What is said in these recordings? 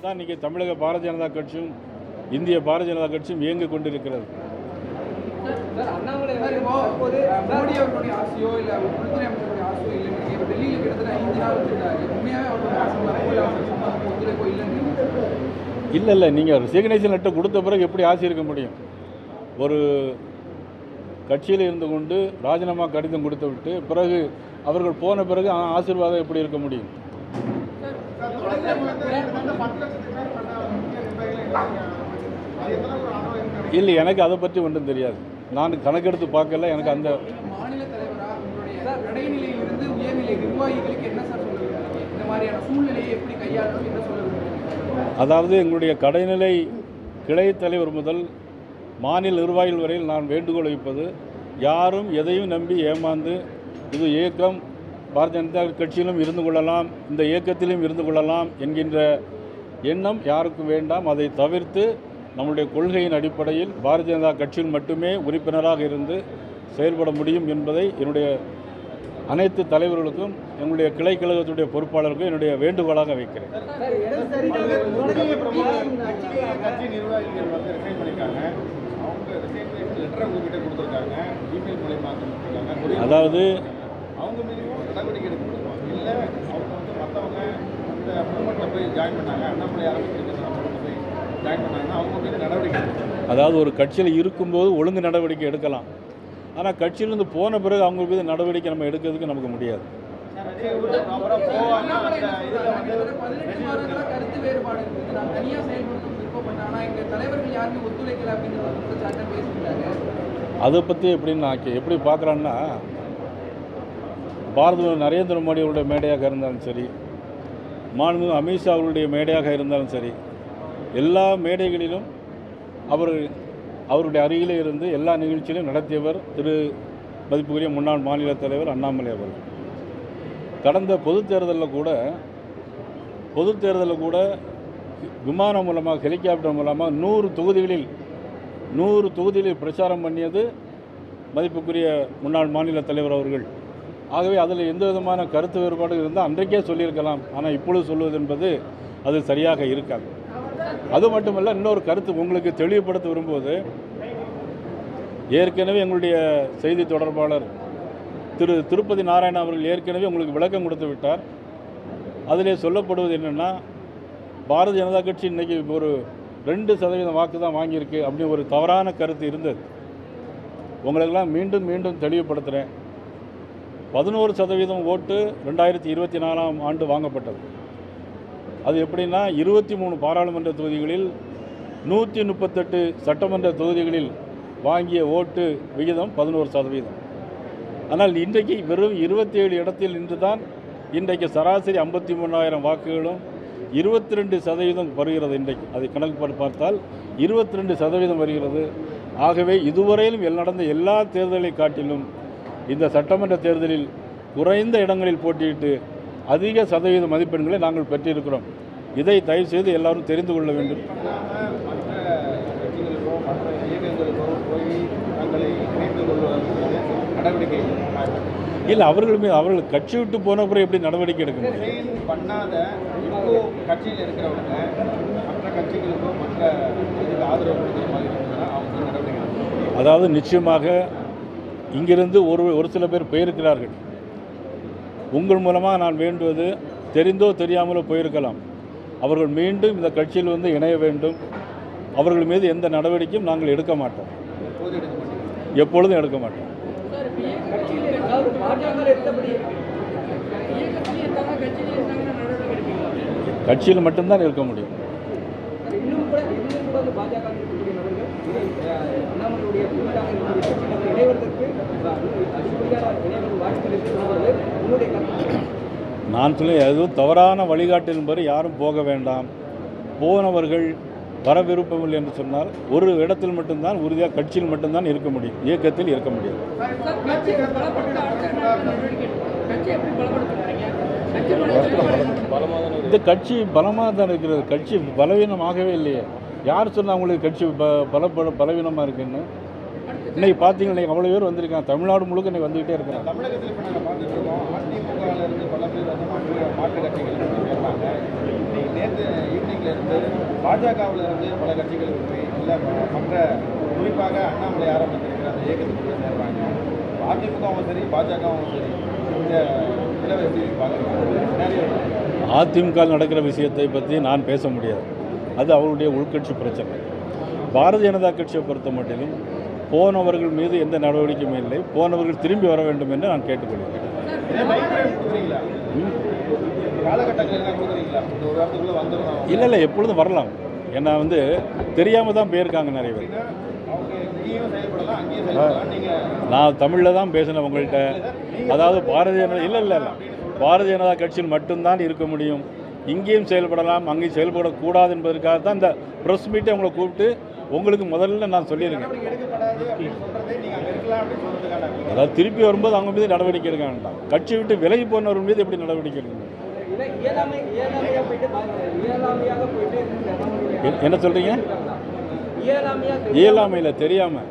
தான் இன்றைக்கி தமிழக பாரதிய ஜனதா கட்சியும் இந்திய பாரதிய ஜனதா கட்சியும் இயங்கிக் கொண்டிருக்கிறது. மோடி அவர்களுடைய ஆசையோ இல்லை உள்துறை அமைச்சருடைய ஆசையோ இல்லை. டெல்லியில் கிட்டத்தட்ட 5 நாள் வச்சிருக்காரு. உண்மையாகவே அவருடைய ஆசை ஒத்துழைப்போ இல்லைன்னு இல்லை நீங்கள் ரெசிக்னேஷன் லெட்டர் கொடுத்த பிறகு எப்படி ஆசை இருக்க முடியும்? ஒரு கட்சியில் இருந்து கொண்டு ராஜினாமா கடிதம் கொடுத்து விட்டு பிறகு அவர்கள் போன பிறகு ஆசீர்வாதம் எப்படி இருக்க முடியும்? இல்லை, எனக்கு அதை பற்றி ஒன்றும் தெரியாது. நான் கணக்கெடுத்து பார்க்கல. எனக்கு அந்த மாநில தலைவராக உங்களுடைய கடைநிலையில் இருந்து உயர்நிலை நிர்வாகிகளுக்கு என்ன சார் சொல்லுவீங்க? இந்த மாதிரியான சூழ்நிலையை எப்படி கையாளணும் என்ன சொல்லுவீங்க? அதாவது எங்களுடைய கடைநிலை கிளை தலைவர் முதல் மாநில நிர்வாகிகள் வரையில் நான் வேண்டுகோள் வைப்பது, யாரும் எதையும் நம்பி ஏமாந்து இது இயக்கம் பாரதிய ஜனதா கட்சியிலும் இருந்து கொள்ளலாம், இந்த இயக்கத்திலும் இருந்து கொள்ளலாம் என்கின்ற எண்ணம் யாருக்கும் வேண்டாம். அதை தவிர்த்து நம்முடைய கொள்கையின் அடிப்படையில் பாரதிய ஜனதா கட்சியில் மட்டுமே உறுப்பினராக இருந்து செயல்பட முடியும் என்பதை என்னுடைய அனைத்து தலைவர்களுக்கும் எங்களுடைய கிளை கழகத்துடைய பொறுப்பாளருக்கும் என்னுடைய வேண்டுகோளாக வைக்கிறேன். அதாவது அதாவது ஒரு கட்சியில் இருக்கும்போது ஒழுங்கு நடவடிக்கை எடுக்கலாம். ஆனால் கட்சியிலிருந்து போன பிறகு அவங்க மீது நடவடிக்கை நம்ம எடுக்கிறதுக்கு நமக்கு முடியாது. அதை பற்றி எப்படின்னு நான் எப்படி பார்க்குறான்னா, பாரத நரேந்திர மோடி அவருடைய மேடையாக இருந்தாலும் சரி, மாண்புமிகு அமித்ஷா அவருடைய மேடையாக இருந்தாலும் சரி, எல்லா மேடைகளிலும் அவருடைய அருகிலே இருந்து எல்லா நிகழ்ச்சியிலும் நடத்தியவர் திரு மதிப்புக்குரிய முன்னாள் மாநில தலைவர் அண்ணாமலை அவர்கள். கடந்த பொதுத் தேர்தலில் கூட விமானம் மூலமாக ஹெலிகாப்டர் மூலமாக 100 தொகுதிகளில் பிரச்சாரம் பண்ணியது மதிப்புக்குரிய முன்னாள் மாநில தலைவர் அவர்கள். ஆகவே அதில் எந்த விதமான கருத்து வேறுபாடு இருந்தால் அன்றைக்கே சொல்லியிருக்கலாம். ஆனால் இப்பொழுது சொல்வது என்பது அது சரியாக இருக்காது. அது மட்டுமல்ல, இன்னொரு கருத்து உங்களுக்கு தெளிவுபடுத்த விரும்புவது, ஏற்கனவே எங்களுடைய செய்தி தொடர்பாளர் திரு திருப்பதி நாராயணன் அவர்கள் ஏற்கனவே உங்களுக்கு விளக்கம் கொடுத்து விட்டார். அதிலே சொல்லப்படுவது என்னென்னா, பாரதிய ஜனதா கட்சி இன்றைக்கி ஒரு 2% வாக்கு தான் வாங்கியிருக்கு அப்படின்னு ஒரு தவறான கருத்து இருந்தது. உங்களுக்கெல்லாம் மீண்டும் தெளிவுபடுத்துகிறேன். 11% ஓட்டு 2024ஆம் ஆண்டு வாங்கப்பட்டது. அது எப்படின்னா, 23 பாராளுமன்ற தொகுதிகளில் 138 சட்டமன்ற தொகுதிகளில் வாங்கிய ஓட்டு விகிதம் 11%. ஆனால் இன்றைக்கு வெறும் 27 இடத்தில் நின்று தான் இன்றைக்கு சராசரி 53,000 வாக்குகளும் 22% வருகிறது. இன்றைக்கு அதை கணக்கு பார்த்தால் 22% வருகிறது. ஆகவே இதுவரையிலும் நடந்த எல்லா தேர்தலை காட்டிலும் இந்த சட்டமன்ற தேர்தலில் குறைந்த இடங்களில் போட்டியிட்டு அதிக சதவீத மதிப்பெண்களை நாங்கள் பெற்றிருக்கிறோம். இதை தயவு செய்து எல்லாரும் தெரிந்து கொள்ள வேண்டும். இல்லை, அவர்கள் கட்சி விட்டு போன பிறகு எப்படி நடவடிக்கை எடுக்க முடியும்? அதாவது நிச்சயமாக இங்கிருந்து ஒரு சில பேர் போயிருக்கிறார்கள். உங்கள் மூலமாக நான் வேண்டுவது, தெரிந்தோ தெரியாமலோ போயிருக்கலாம், அவர்கள் மீண்டும் இந்த கட்சியில் இணைய வேண்டும். அவர்கள் மீது எந்த நடவடிக்கையும் நாங்கள் எடுக்க மாட்டோம், எப்பொழுதும் எடுக்க மாட்டோம். கட்சியில் மட்டும்தான் இருக்க முடியும். நான் சொல்ல எதுவும் தவறான வழிகாட்டின்படி யாரும் போக வேண்டாம். போனவர்கள் வர விருப்பமில்லை என்று சொன்னால் ஒரு இடத்தில் மட்டும்தான் உறுதியாக கட்சியில் மட்டும்தான் இருக்க முடியும், இயக்கத்தில் இருக்க முடியாது. இந்த கட்சி பலமாக தான் இருக்கிறது. கட்சி பலவீனமாகவே இல்லையே. யார் சொன்னால் அவங்களுக்கு கட்சி பலவீனமாக இருக்குன்னு? இன்றைக்கி பார்த்தீங்கன்னா அவ்வளோ பேர் வந்திருக்காங்க. தமிழ்நாடு முழுக்க இன்றைக்கி வந்துக்கிட்டே இருக்கிறாங்க. தமிழகத்தில் இப்போ நாங்கள் பார்த்துட்ருக்கோம், அதிமுகவிலிருந்து பல பேர் மாற்று கட்சிகள் நேற்று ஈவினிங்லேருந்து பாஜகவில் இருந்து பல கட்சிகள் போய் இல்லை மற்ற குறிப்பாக அண்ணாமலை ஆரம்பித்திருக்கிற அந்த இயக்கத்துக்குள்ள சேர்றாங்க. அதிமுகவும் சரி பாஜகவும் சரி இந்த நிலவரத்தை பார்க்குறாங்க. அதிமுக நடக்கிற விஷயத்தை பற்றி நான் பேச முடியாது. அது அவருடைய உள்கட்சி பிரச்சனை. பாரதிய ஜனதா கட்சியை பொறுத்த மட்டிலும் போனவர்கள் மீது எந்த நடவடிக்கையும் இல்லை. போனவர்கள் திரும்பி வர வேண்டும் என்று நான் கேட்டுக்கொள்கிறேன். இல்லை இல்லை, எப்பொழுதும் வரலாம். ஏன்னா தெரியாமல் தான் போயிருக்காங்க நிறைய பேர். நான் தமிழில் தான் பேசினேன் உங்கள்கிட்ட. அதாவது பாரதிய ஜனதா இல்லை பாரதிய ஜனதா கட்சியில் மட்டும்தான் இருக்க முடியும். இங்கேயும் செயல்படலாம், அங்கேயும் செயல்படக்கூடாது என்பதற்காக தான் இந்த ப்ரெஸ் மீட்டை உங்களை கூப்பிட்டு உங்களுக்கு முதல்ல நான் சொல்லியிருக்கேன். அதாவது திருப்பி வரும்போது அவங்க மீது நடவடிக்கை எடுக்க வேண்டாம். கட்சி விட்டு விலகி போனவர் மீது எப்படி நடவடிக்கை எடுக்கணும்? என்ன சொல்றீங்க? இயலாமையில் தெரியாமல்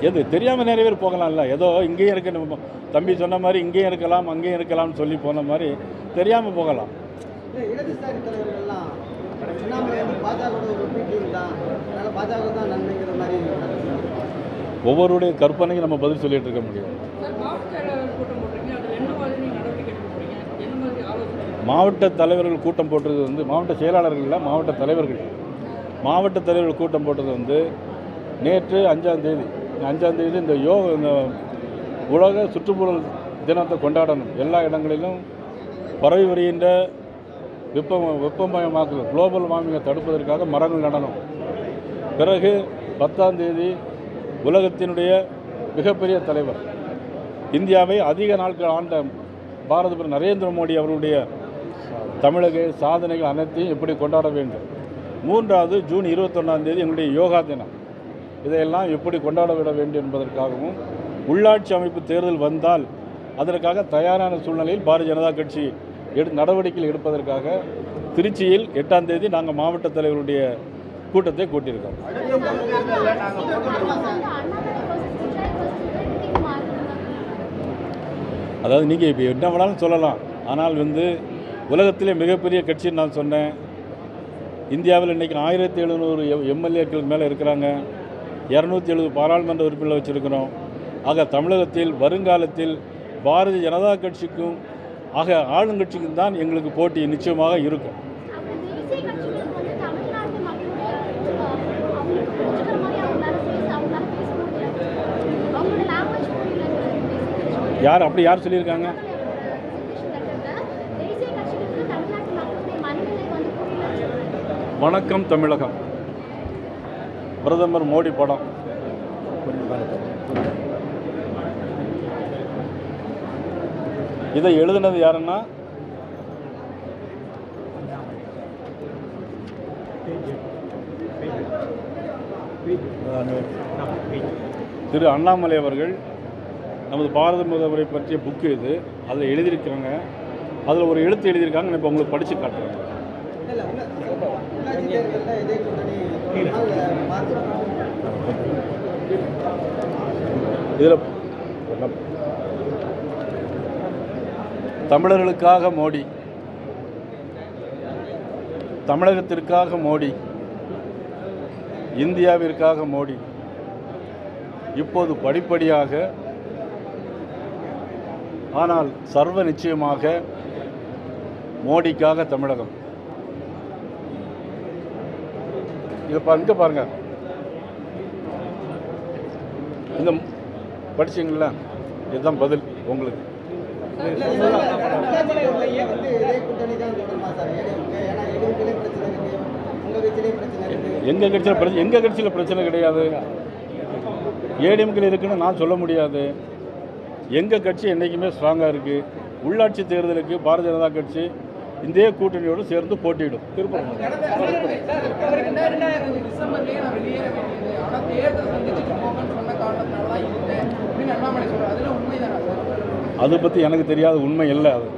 எது தெரியாமல் நிறைய பேர் போகலாம்ல. ஏதோ இங்கேயும் இருக்க, நம்ம தம்பி சொன்ன மாதிரி இங்கேயும் இருக்கலாம் அங்கேயும் இருக்கலாம்னு சொல்லி போன மாதிரி தெரியாமல் போகலாம். ஒவ்வொருடைய கற்பனைக்கு நம்ம பதில் சொல்லிட்டு இருக்க முடியும். மாவட்ட தலைவர்கள் கூட்டம் போட்டது மாவட்ட செயலாளர்கள் இல்லை, மாவட்ட தலைவர்கள் கூட்டம் போட்டது நேற்று 5ஆம் தேதி இந்த உலக சுற்றுச்சூழல் தினத்தை கொண்டாடணும். எல்லா இடங்களிலும் பரவி வருகின்ற வெப்பமயமாக்குதல், குளோபல் வார்மிங்கை தடுப்பதற்காக மரங்கள் நடணும். பிறகு 10ஆம் தேதி உலகத்தினுடைய மிகப்பெரிய தலைவர், இந்தியாவை அதிக நாட்கள் ஆண்ட பாரத பிரதமர் நரேந்திர மோடி அவருடைய தமிழக சாதனைகள் அனைத்தையும் எப்படி கொண்டாட வேண்டும். 3வது ஜூன் 21ஆம் தேதி எங்களுடைய யோகா தினம். இதையெல்லாம் எப்படி கொண்டாட விட வேண்டும் என்பதற்காகவும் உள்ளாட்சி அமைப்பு தேர்தல் வந்தால் அதற்காக தயாரான சூழ்நிலையில் பாரதிய ஜனதா கட்சி நடவடிக்கைகள் எடுப்பதற்காக திருச்சியில் 8ஆம் தேதி நாங்கள் மாவட்ட தலைவருடைய கூட்டத்தை கூட்டியிருக்கோம். அதாவது நீங்கள் இப்போ என்ன வேணாலும் சொல்லலாம். ஆனால் உலகத்திலே மிகப்பெரிய கட்சின்னு நான் சொன்னேன். இந்தியாவில் இன்றைக்கி 1700 எம்எல்ஏக்களுக்கு மேலே இருக்கிறாங்க. 270 பாராளுமன்ற உறுப்பினர்கள் வச்சுருக்கிறோம். ஆக தமிழகத்தில் வருங்காலத்தில் பாரதிய ஜனதா கட்சிக்கும் ஆளுங்கட்சிக்கும் தான் எங்களுக்கு போட்டி நிச்சயமாக இருக்கும். யார் சொல்லியிருக்காங்க? வணக்கம் தமிழகம், பிரதமர் மோடி படம். இதை எழுதினது யாருன்னா திரு அண்ணாமலை அவர்கள். நமது பாரத பிரதமரை பற்றிய புக்கு இது. அதில் எழுதியிருக்காங்க. அதில் ஒரு எழுத்து எழுதியிருக்காங்க. நான் இப்போ உங்களுக்கு படித்து காட்டுறேன். இதில் தமிழர்களுக்காக மோடி, தமிழகத்திற்காக மோடி, இந்தியாவிற்காக மோடி. இப்போது படிப்படியாக ஆனால் சர்வ நிச்சயமாக மோடிக்காக தமிழகம். இதை இங்கே பாருங்க. இந்த படிச்சிங்களா? இதுதான் பதில் உங்களுக்கு. எங்கள் கட்சியில் பிரச்சனை கிடையாது. ஏடிஎம்கில் இருக்குன்னு நான் சொல்ல முடியாது. எங்கள் கட்சி என்றைக்குமே ஸ்ட்ராங்காக இருக்குது. உள்ளாட்சி தேர்தலுக்கு பாரதிய ஜனதா கட்சி இந்த கூட்டணியோடு சேர்ந்து போட்டியிடும். அதை பற்றி எனக்கு தெரியாத உண்மை இல்லை. அது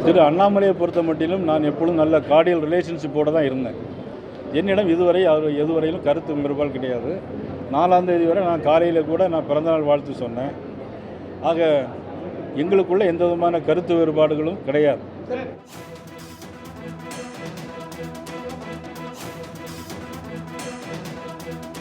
திரு அண்ணாமலையை பொறுத்த மட்டிலும் நான் எப்பொழுதும் நல்ல கார்டியல் ரிலேஷன்ஷிப்போடு தான் இருந்தேன். என்னிடம் எதுவரையிலும் கருத்து வேறுபாடு கிடையாது. 4ஆம் தேதி வரை நான் காலையில் கூட நான் பிறந்தநாள் வாழ்த்து சொன்னேன். ஆக எங்களுக்குள்ள எந்த விதமான கருத்து வேறுபாடுகளும் கிடையாது.